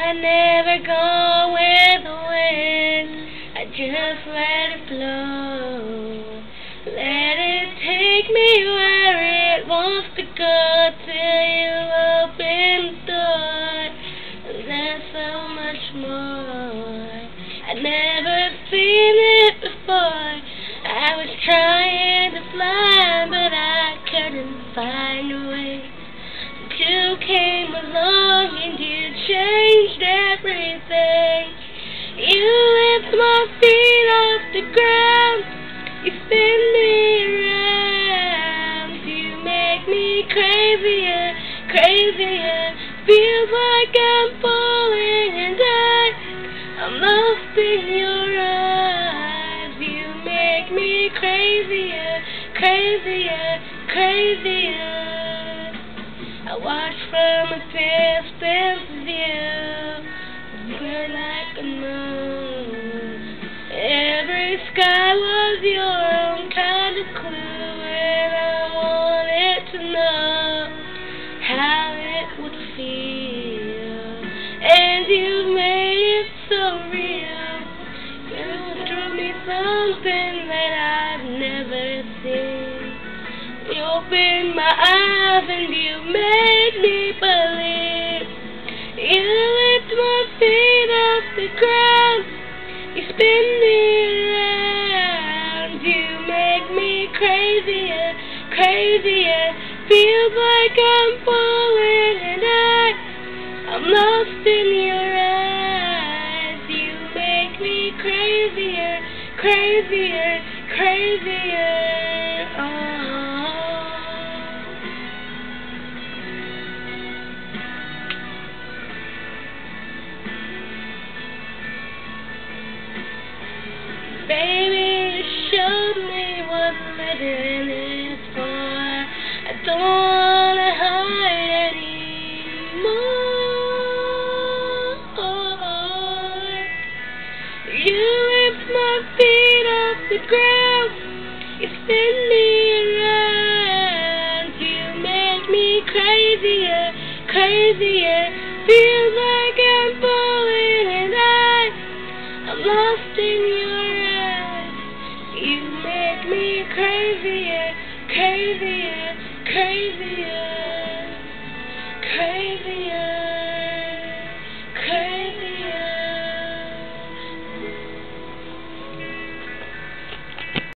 I never go with the wind. I just let it blow. Let it take me where it wants to go till you open the door. And there's so much more. I'd never seen it before. I was trying to fly, but I couldn't find a way. You came along and you changed everything. You lift my feet off the ground. You spin me around. You make me crazier, crazier. Feels like I'm falling and I'm lost in your eyes. You make me crazier, crazier, crazier. I watch from a distant view, burn like a moon. Every sky was your own kind of clue, and I wanted to know how it would feel. And you made it so real. You drew me something that I've never seen. You opened my eyes and you made me believe. You lift my feet off the ground. You spin me around. You make me crazier, crazier. Feels like I'm falling and I'm lost in your eyes. You make me crazier, crazier, crazier. Oh. Baby, you showed me what living is for. I don't wanna hide anymore. You lift my feet off the ground. You spin me around. You make me crazier, crazier. Feels like I'm falling and I'm lost in your eyes. You make me crazier, crazier, crazier, crazier.